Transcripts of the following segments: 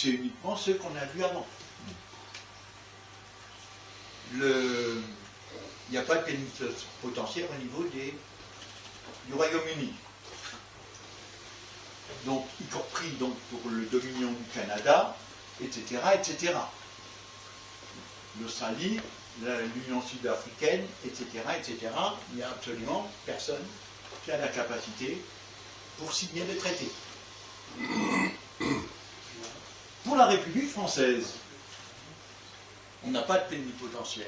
c'est uniquement ceux qu'on a vus avant. Il n'y a pas de plénipotentiaire au niveau du Royaume-Uni. Donc, y compris donc, pour le Dominion du Canada, etc., etc. L'Australie, l'Union sud-africaine, etc., etc. Il n'y a absolument personne qui a la capacité pour signer le traité. Pour la République française, on n'a pas de plénipotentiaire.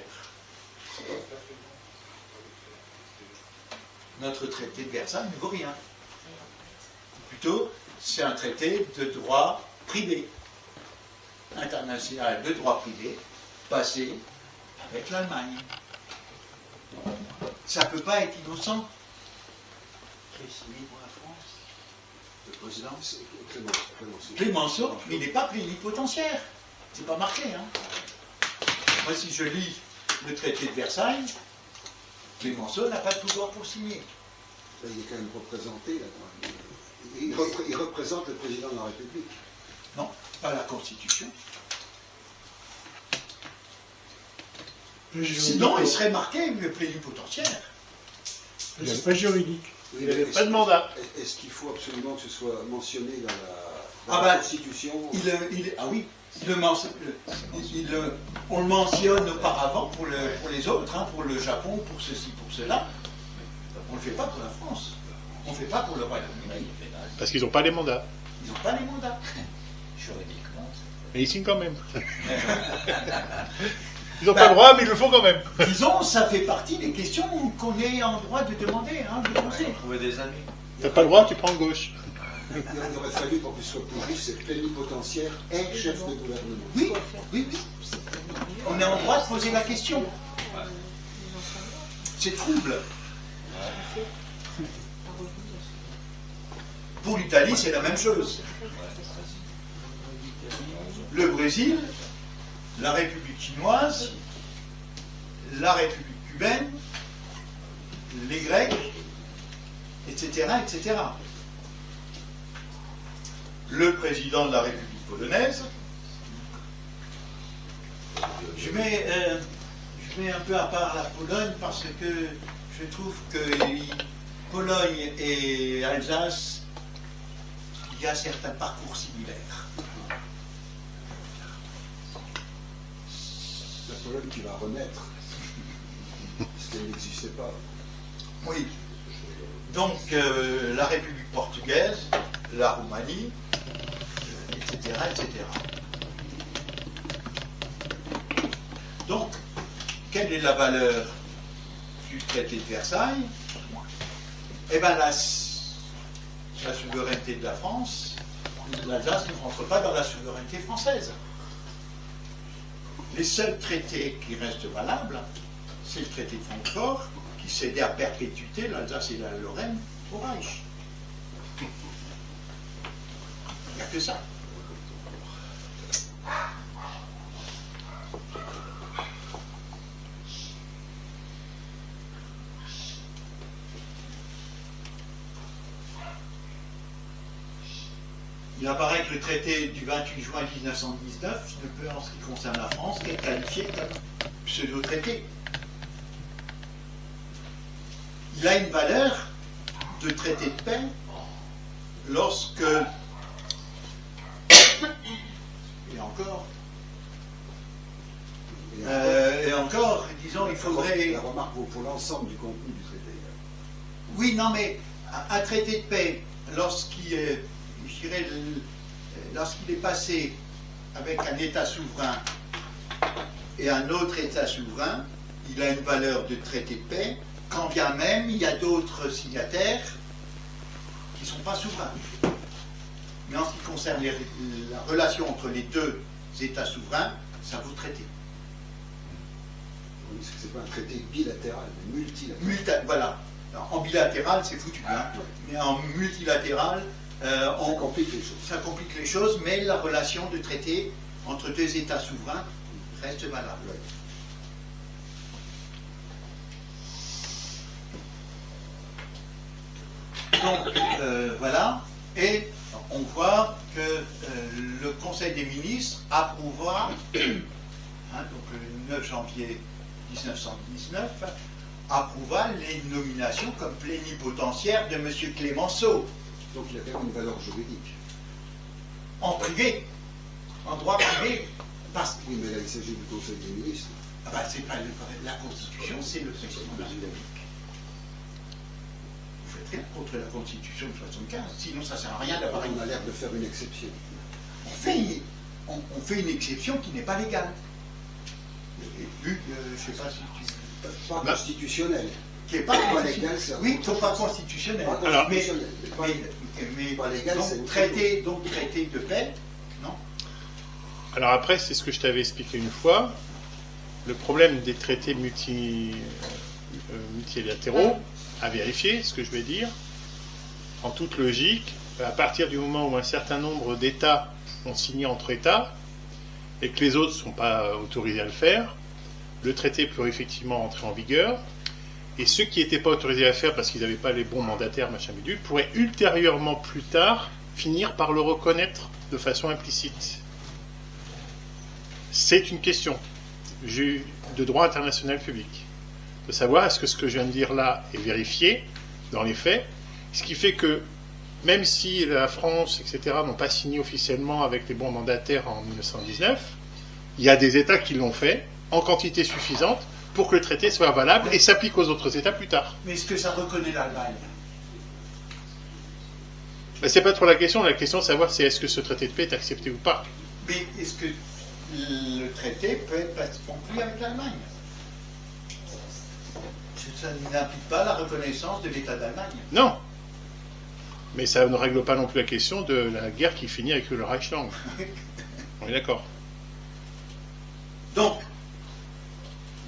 Notre traité de Versailles ne vaut rien. Plutôt, c'est un traité de droit privé, international de droit privé, passé avec l'Allemagne. Ça ne peut pas être innocent. Qui est signé pour la France? Le président Clémenceau, mais il n'est pas plénipotentiaire. C'est pas marqué. Hein. Moi, si je lis le traité de Versailles, Clémenceau n'a pas de pouvoir pour signer. Il est quand même représenté là-dedans. Il représente le président de la République. Non, pas la Constitution. Sinon, il serait marqué le plénipotentiaire. C'est pas juridique. Oui, Il n'avait pas de mandat. Est-ce qu'il faut absolument que ce soit mentionné dans Ah la ben, Constitution? Ah oui, on le mentionne auparavant pour les autres, hein, pour le Japon, pour ceci, pour cela. On ne le fait pas pour la France. On ne le fait pas pour le Royaume-Uni. Parce qu'ils n'ont pas les mandats. Ils n'ont pas les mandats. Juridiquement. Mais ils signent quand même. Ils n'ont pas le droit, mais ils le font quand même. Disons, ça fait partie des questions qu'on est en droit de demander, hein, de poser. Trouver des amis. T'as pas le droit, tu prends gauche. Il aurait fallu, pour qu'il soit plus riche, c'est plénipotentiaire et chef de gouvernement. Oui, oui, oui. On est en droit de poser la question. C'est trouble. Pour l'Italie, c'est la même chose. Le Brésil, la République chinoise, la République cubaine, les Grecs, etc., etc. Le président de la République polonaise. Je mets un peu à part la Pologne parce que je trouve que Pologne et Alsace, il y a certains parcours similaires. La Pologne qui va renaître, parce qu'elle n'existait pas. Oui. Donc, la République portugaise, la Roumanie, etc., etc. Donc, quelle est la valeur du traité de Versailles? Eh bien, la souveraineté de la France, l'Alsace ne rentre pas dans la souveraineté française. Les seuls traités qui restent valables, c'est le traité de Francfort, qui cédait à perpétuité l'Alsace et la Lorraine au Reich. Il n'y a que ça. Il apparaît que le traité du 28 juin 1919 ne peut, en ce qui concerne la France, qu'être qualifié comme pseudo-traité. Il a une valeur de traité de paix lorsque, et encore, disons, il faudrait... La remarque vaut pour l'ensemble du contenu du traité. Oui, non, mais un traité de paix, lorsqu'il est passé avec un État souverain et un autre État souverain, il a une valeur de traité de paix, quand bien même il y a d'autres signataires qui ne sont pas souverains. Mais en ce qui concerne la relation entre les deux États souverains, ça vaut traité. Oui, ce n'est pas un traité bilatéral, mais multilatéral. Voilà. En bilatéral, c'est foutu, hein. Mais en multilatéral, ça complique les choses. Ça complique les choses, mais la relation de traité entre deux États souverains reste valable. Donc, voilà. Et on voit que le Conseil des ministres approuvera, donc le 9 janvier 1919, approuva les nominations comme plénipotentiaire de M. Clémenceau, Donc il a quand même une valeur juridique. en privé, en droit privé. Parce que Oui, mais là il s'agit du Conseil des ministres. c'est pas la Constitution, c'est le président de la République. Vous faites rien contre la Constitution de 75, sinon ça ne sert à rien d'avoir On a l'air de faire une exception. on fait une exception qui n'est pas légale. Vu que, je ne sais pas si tu... Pas constitutionnel. Qui n'est pas légal, c'est oui, qui n'est pas constitutionnel. Pas Alors, constitutionnel. Mais pas légal, c'est donc, autre traité de paix, non? Alors après, c'est ce que je t'avais expliqué une fois. Le problème des traités multilatéraux, à vérifier, ce que je vais dire, en toute logique, à partir du moment où un certain nombre d'États ont signé entre États, et que les autres ne sont pas autorisés à le faire, le traité peut effectivement entrer en vigueur, et ceux qui n'étaient pas autorisés à le faire parce qu'ils n'avaient pas les bons mandataires, machin bidule, pourraient ultérieurement, plus tard, finir par le reconnaître de façon implicite. C'est une question de droit international public, de savoir est-ce que ce que je viens de dire là est vérifié dans les faits, ce qui fait que même si la France, etc., n'ont pas signé officiellement avec les bons mandataires en 1919, il y a des États qui l'ont fait en quantité suffisante pour que le traité soit valable et s'applique aux autres États plus tard. Mais est-ce que ça reconnaît l'Allemagne? Mais c'est pas trop la question de savoir c'est est-ce que ce traité de paix est accepté ou pas. Mais est-ce que le traité peut être conclu avec l'Allemagne? Ça n'implique pas la reconnaissance de l'État d'Allemagne. Non. Mais ça ne règle pas non plus la question de la guerre qui finit avec le Reichsland. On est d'accord. Donc,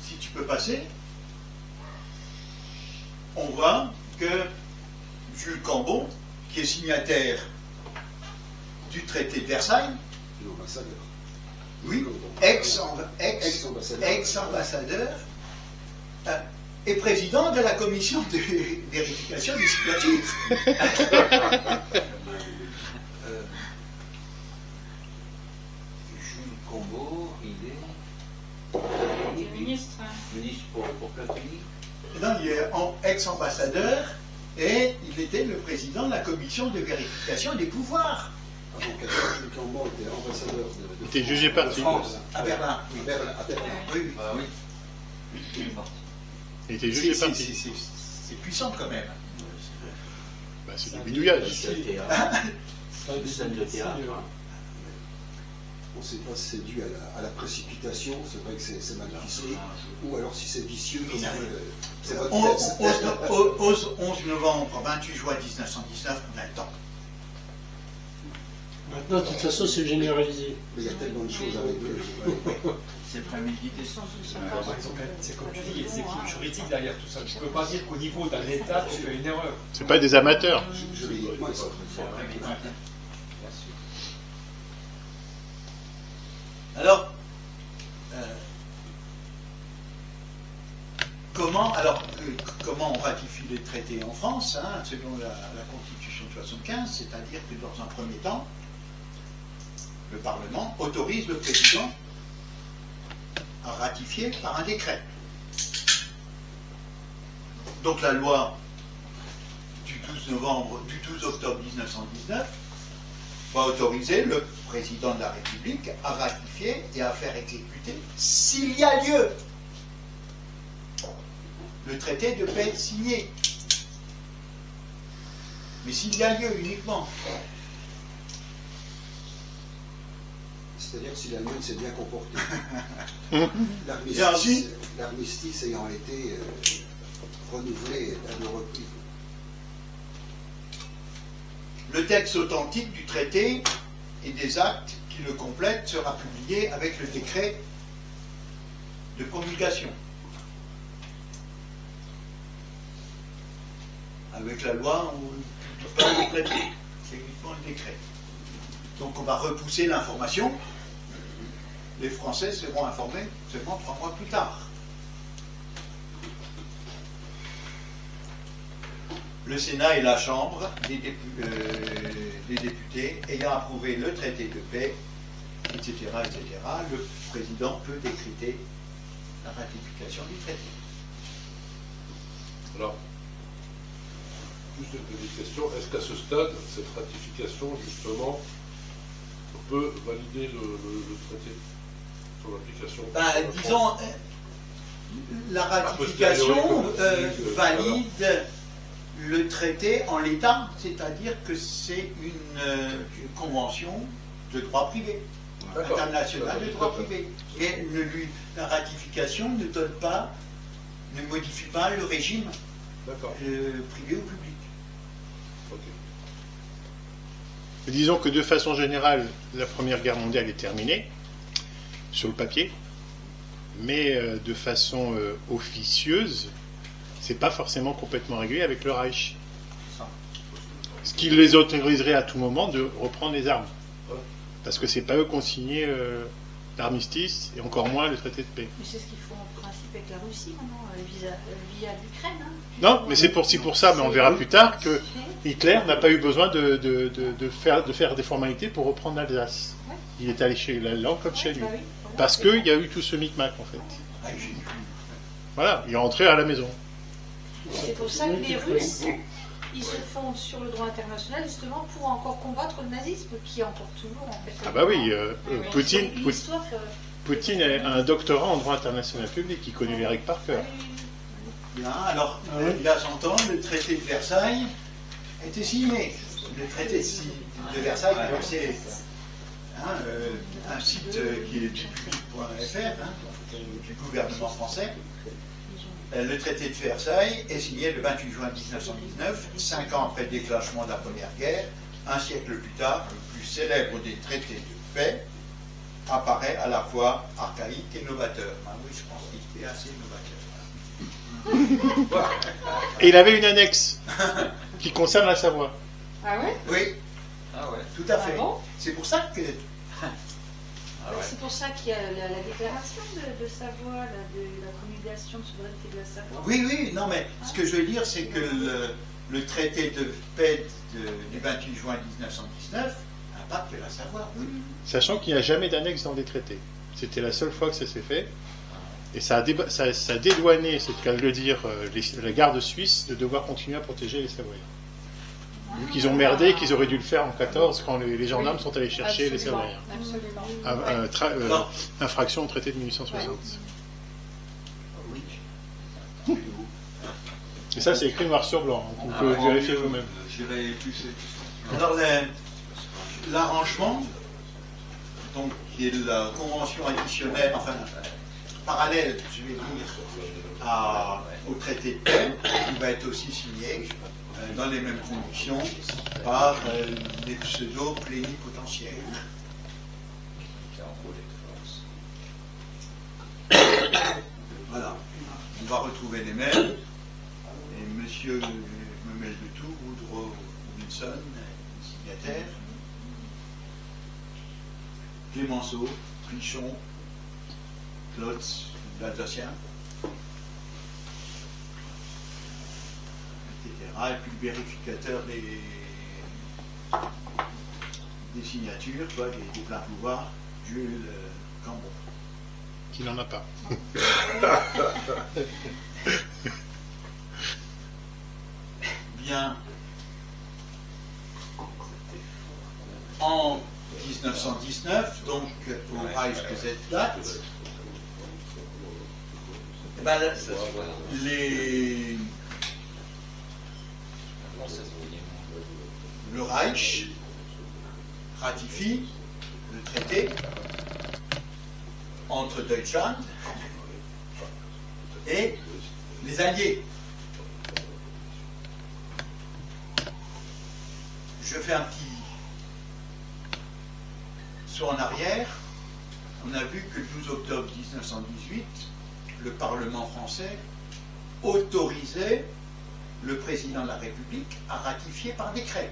si tu peux passer, on voit que Jules Cambon, qui est signataire du traité de Versailles, L'ambassadeur. oui, Ex-ambassadeur. ex-ambassadeur, est président de la commission de vérification législative. Jules Combeau, il est Ministre. ministre pour quel pays? Non, il est ex-ambassadeur et il était le président de la commission de vérification des pouvoirs Avant Jules Cambon était ambassadeur de Il était jugé parti. France. à Berlin. Oui, à Berlin. Oui, oui. Ah oui. Il est parti. Il était jugé C'est- parti. c'est puissant quand même. Bah, c'est du bidouillage. C'est le théâtre. C'est Une scène de théâtre. On ne sait pas si c'est dû à la précipitation, c'est vrai que c'est mal ficelé, ou alors si c'est vicieux, comme c'est votre 11 novembre, 28 juin 1919, on a le temps. Maintenant, de toute façon, c'est généralisé. Mais il y a tellement de choses à régler. C'est prémédité. C'est comme tu dis, il y a des équipes juridiques derrière tout ça. Tu ne peux pas dire qu'au niveau d'un État, tu fais une erreur. C'est pas des amateurs. Juridiquement, ils sont C'est prémédité. Alors, comment on ratifie les traités en France, selon la Constitution de 75, c'est-à-dire que dans un premier temps, le Parlement autorise le président à ratifier par un décret. Donc la loi du 12 octobre 1919 va autoriser le président de la République à ratifier et à faire exécuter, s'il y a lieu, le traité de paix signé. Mais s'il y a lieu uniquement. C'est-à-dire si l'Allemagne s'est bien comportée. Ensuite L'armistice ayant été renouvelé à 2 reprises. Le texte authentique du traité et des actes qui le complètent sera publié avec le décret de promulgation. Avec la loi, on ne publie pas le traité, c'est uniquement le décret. Donc on va repousser l'information. Les Français seront informés seulement 3 mois plus tard. le Sénat est la Chambre des députés ayant approuvé le traité de paix, etc., etc., le président peut décréter la ratification du traité. Alors, juste une petite question. Est-ce qu'à ce stade, cette ratification, justement, peut valider le traité, son application? Disons, la ratification valide le traité en l'état, c'est-à-dire que c'est une convention de droit privé, internationale de droit privé. Et la ratification ne modifie pas le régime privé ou public. Ok. Disons que de façon générale, la Première Guerre mondiale est terminée, sur le papier, mais de façon officieuse, c'est pas forcément complètement réglé avec le Reich. Ce qui les autoriserait à tout moment de reprendre les armes. Parce que c'est pas eux qui ont signé l'armistice, et encore moins le traité de paix. Mais c'est ce qu'ils font en principe avec la Russie maintenant, via l'Ukraine. Hein. Non, mais c'est pour ça, mais on verra plus tard, que Hitler n'a pas eu besoin de faire des formalités pour reprendre l'Alsace. Ouais. Il est allé chez l'Allemand comme chez lui. Bah oui, voilà. Parce qu'il y a eu tout ce micmac, en fait. Voilà, il est rentré à la maison. C'est pour ça que les Russes, ils se fondent sur le droit international justement pour encore combattre le nazisme qui emporte toujours en fait. Ah bah oui, Poutine, C'est une histoire, Poutine a un doctorat en droit international public, il connaît les règles par cœur. Bien, alors, il y a 100 ans, le traité de Versailles a été signé. Le traité de Versailles, c'est un site qui est public.fr, du gouvernement français. Le traité de Versailles est signé le 28 juin 1919, 5 ans après le déclenchement de la Première Guerre. Un siècle plus tard, le plus célèbre des traités de paix apparaît à la fois archaïque et novateur. Oui, je pense qu'il était assez novateur. Et il avait une annexe qui concerne la Savoie. Ah ouais. Oui, Ah ouais. tout à fait. Ah bon. C'est pour ça que C'est pour ça qu'il y a la déclaration de Savoie, de la promulgation de souveraineté de la Savoie. oui, non, mais ce que je veux dire, c'est que le traité de paix du 28 juin 1919 impacte la Savoie. Oui. Sachant qu'il n'y a jamais d'annexe dans les traités. C'était la seule fois que ça s'est fait. Et ça a dédouané, c'est le cas de le dire, la garde suisse de devoir continuer à protéger les Savoyards. Vu qu'ils ont merdé et qu'ils auraient dû le faire en 14 quand les gendarmes sont allés chercher les Savoyards. Absolument. Infraction au traité de 1860. Oui. Et ça, c'est écrit noir sur blanc. Vous pouvez vérifier vous-même. J'irai plus. Alors, l'arrangement, donc, qui est la convention additionnelle, enfin, parallèle, je vais dire, au traité de paix, qui va être aussi signé dans les mêmes conditions par les pseudo-plénipotentiaires. Voilà, on va retrouver les mêmes. Et monsieur, je me mêle de tout, Woodrow Wilson, signataire, Clémenceau, Plichon, Klotz, l'Alsacien, etc. Et puis le vérificateur des signatures, quoi, des pleins pouvoirs, Jules Cambon. Qui n'en a pas. Bien. En 1919, donc au Reichsgesetz, le Reich ratifie le traité entre Deutschland et les Alliés. Je fais un petit saut en arrière. On a vu que le 12 octobre 1918, le Parlement français autorisait le président de la République à ratifier par décret.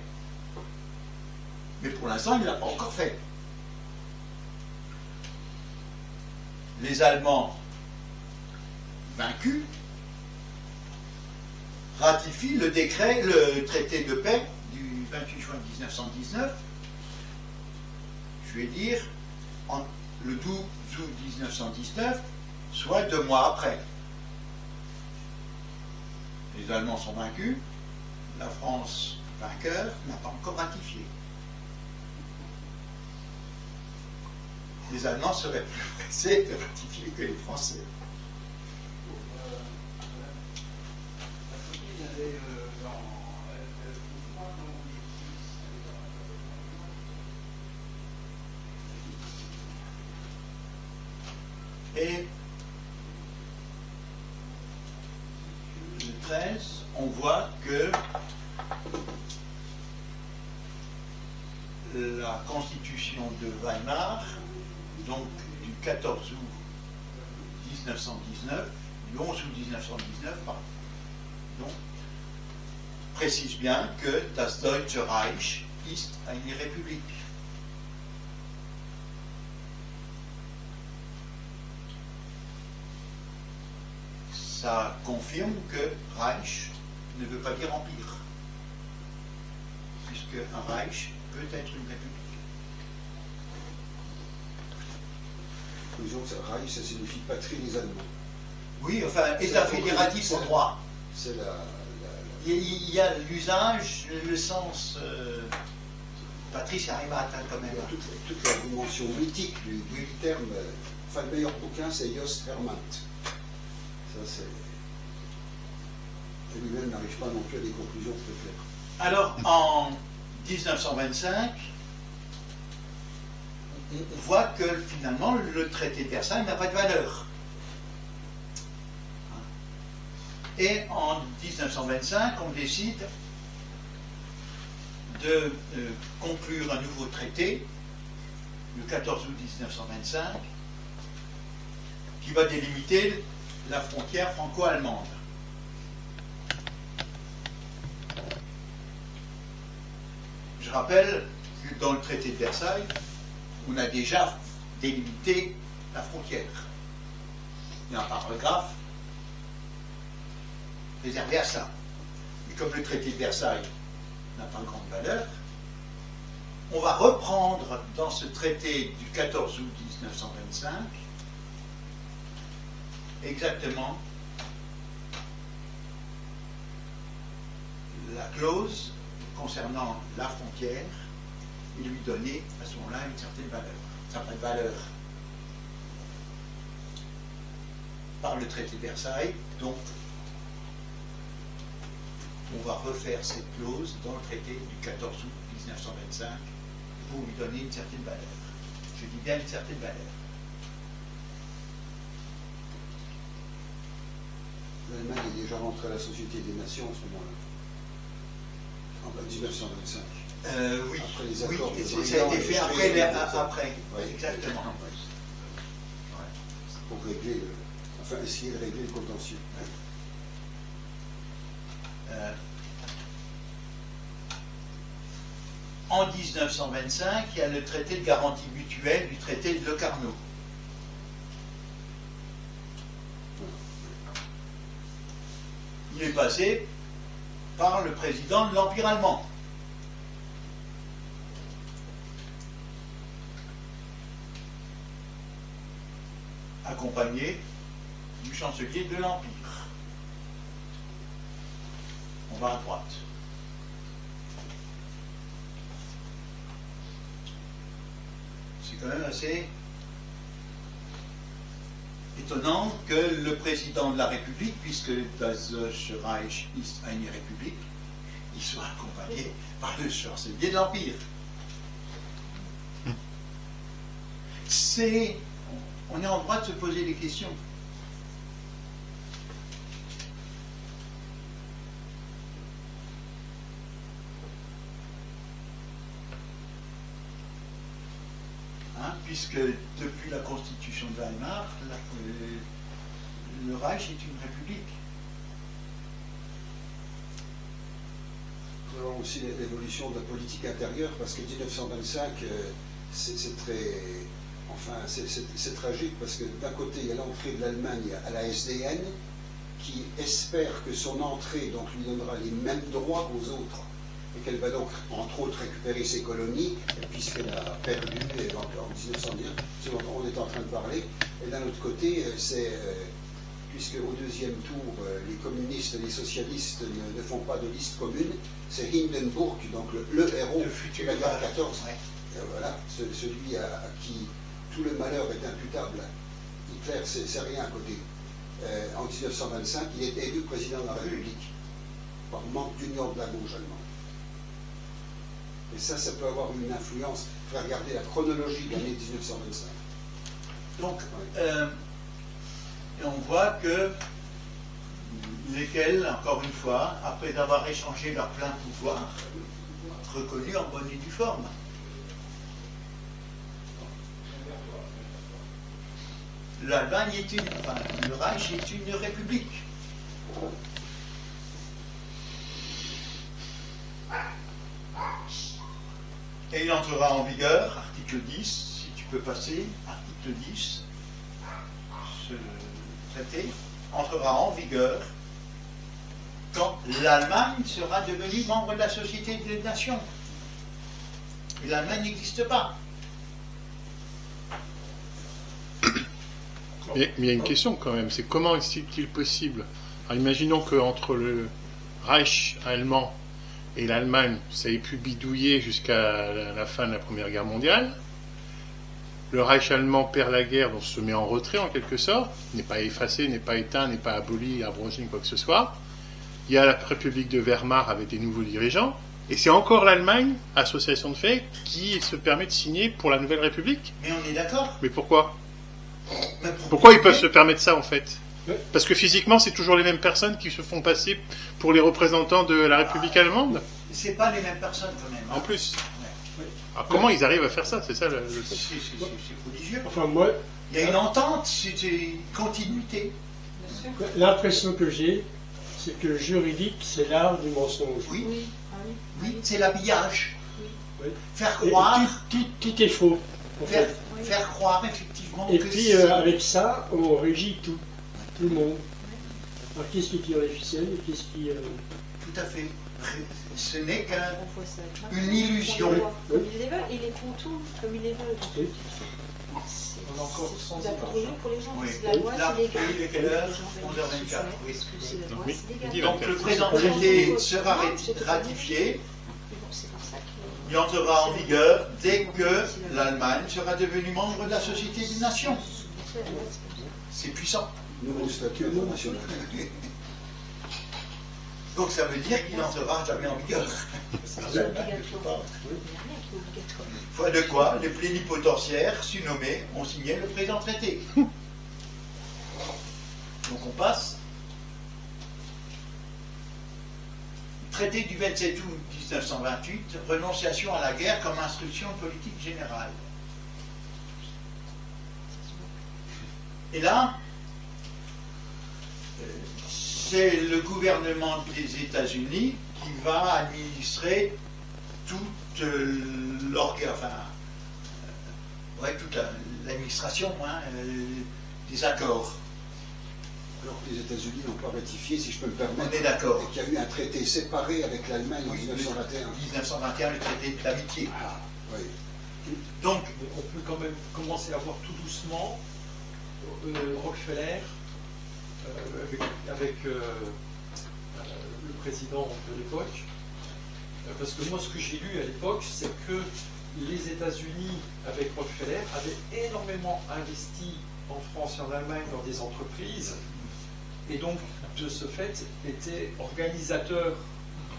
Mais pour l'instant, il ne l'a pas encore fait. Les Allemands, vaincus, ratifie le décret, le traité de paix du 28 juin 1919, je vais dire, le 12 août 1919, soit 2 mois après. Les Allemands sont vaincus, la France, vainqueur, n'a pas encore ratifié. Les Allemands seraient plus pressés de ratifier que les Français. Et le 13, on voit que la constitution de Weimar, donc du 14 août 1919, du 11 août 1919, pardon, précise bien que das Deutsche Reich ist eine Republik. Ça confirme que Reich ne veut pas dire empire, puisque un Reich peut être une république. Conclusion, Reich, ça signifie patrie des Allemands. Oui, enfin, État fédératif en droit. C'est Il y a l'usage, le sens. Patrice arrive à atteindre quand même. toute la dimension mythique du terme. Enfin, le meilleur bouquin, c'est Jost Hermann. Ça, c'est. Et lui-même n'arrive pas non plus à des conclusions très claires. Alors, en 1925, on voit que finalement, le traité de Versailles n'a pas de valeur. Et en 1925, on décide de conclure un nouveau traité, le 14 août 1925, qui va délimiter la frontière franco-allemande. Je rappelle que dans le traité de Versailles, on a déjà délimité la frontière. Il y a un paragraphe réservé à ça. Mais comme le traité de Versailles n'a pas grande valeur, on va reprendre dans ce traité du 14 août 1925 exactement la clause concernant la frontière et lui donner à ce moment-là une certaine valeur. Ça n'a pas de valeur par le traité de Versailles, donc on va refaire cette clause dans le traité du 14 août 1925 pour lui donner une certaine valeur. Je dis bien une certaine valeur. L'Allemagne est déjà rentrée à la Société des Nations en ce moment-là. En 1925. Oui, Après les oui, accords de ça a Brésil, été fait après, Oui, exactement. Pour régler enfin essayer de régler le contentieux. En 1925, il y a le traité de garantie mutuelle du traité de Locarno. Il est passé par le président de l'Empire allemand. Accompagné du chancelier de l'Empire. On va à droite. C'est quand même assez étonnant que le président de la République, puisque das Deutsche Reich ist eine Republik, il soit accompagné par le chancelier de l'Empire. On est en droit de se poser des questions. Puisque depuis la constitution de Weimar, le Reich est une république. Nous avons aussi l'évolution de la politique intérieure, parce que 1925, c'est très... Enfin, c'est tragique, parce que d'un côté, il y a l'entrée de l'Allemagne à la SDN, qui espère que son entrée donc, lui donnera les mêmes droits aux autres, et qu'elle va donc, entre autres, récupérer ses colonies, puisqu'elle a perdu en 1910, ce dont on est en train de parler. Et d'un autre côté, puisque au deuxième tour, les communistes et les socialistes ne font pas de liste commune, c'est Hindenburg, donc le héros de la guerre 14. Ouais. Voilà, celui à qui tout le malheur est imputable. Hitler, c'est rien à côté. En 1925, il est élu président de la République, par manque d'union de la gauche allemande. Et ça peut avoir une influence. Il faut regarder la chronologie de l'année 1925. Donc, on voit que lesquels, encore une fois, après avoir échangé leur plein pouvoir, reconnus en bonne et due forme. L'Allemagne est le Reich est une république. Et il entrera en vigueur, article 10, si tu peux passer, article 10, ce traité entrera en vigueur quand l'Allemagne sera devenue membre de la Société des Nations. Et l'Allemagne n'existe pas. Mais il y a une question quand même, c'est comment est-il possible? Alors, imaginons qu'entre le Reich allemand et l'Allemagne, ça ait pu bidouiller jusqu'à la fin de la Première Guerre mondiale. Le Reich allemand perd la guerre, donc se met en retrait en quelque sorte, n'est pas effacé, n'est pas éteint, n'est pas aboli, abrogé, quoi que ce soit. Il y a la République de Weimar avec des nouveaux dirigeants, et c'est encore l'Allemagne, association de fait, qui se permet de signer pour la Nouvelle République. Mais on est d'accord. Mais pourquoi? Mais Pourquoi ils peuvent se permettre ça en fait? Parce que physiquement, c'est toujours les mêmes personnes qui se font passer pour les représentants de la République allemande. C'est pas les mêmes personnes quand même. En plus. Ouais. Alors comment ils arrivent à faire ça? C'est ça le truc. C'est prodigieux. Enfin, moi, Il y a une entente, c'est une continuité. Bien sûr. l'impression que j'ai, c'est que le juridique, c'est l'art du mensonge. Oui, Oui, ah oui. oui, c'est l'habillage. Oui. Faire Et croire, tout est faux, en faire, fait. faire croire effectivement Et que puis, c'est- avec ça, on régit tout le monde. Alors, qu'est-ce qui tire les ficelles et qu'est-ce qui... tout à fait. Ce n'est qu'une On voit ça avec ma- illusion. on les voit comme ils les veulent et les contours comme ils les veulent. Oui. C'est On a encore c'est 100 de la images. drogue pour les gens. Oui. C'est la loi, Là, c'est légal. il est quelle heure Les gens veulent 11h24, dire, oui. est-ce que c'est la Donc, loi, oui, c'est légal. il dit Donc le 24. présent Oui. traité sera Non, c'est pas ratifié, Mais bon, c'est pour ça que- il entrera en vigueur dès que l'Allemagne sera devenue membre de la Société des Nations. C'est puissant. Nouveau statut international. Donc ça veut dire qu'il n'entrera jamais en vigueur. C'est obligatoire. Il n'y a rien qui est obligatoire. Fois de quoi, les plénipotentiaires surnommés ont signé le présent traité. Donc on passe. Traité du 27 août 1928, renonciation à la guerre comme instruction politique générale. Et là, c'est le gouvernement des États-Unis qui va administrer toute toute l'administration des accords. Alors que les États-Unis n'ont pas ratifié, si je peux me On permettre, est d'accord. et qu'il y a eu un traité séparé avec l'Allemagne en Oui, 1921. 1921, le traité d'amitié. Ah, oui. Donc, Mais on peut quand même commencer à voir tout doucement Rockefeller avec le président de l'époque. Parce que moi, ce que j'ai lu à l'époque, c'est que les États-Unis, avec Rockefeller, avaient énormément investi en France et en Allemagne dans des entreprises, et donc, de ce fait, étaient organisateurs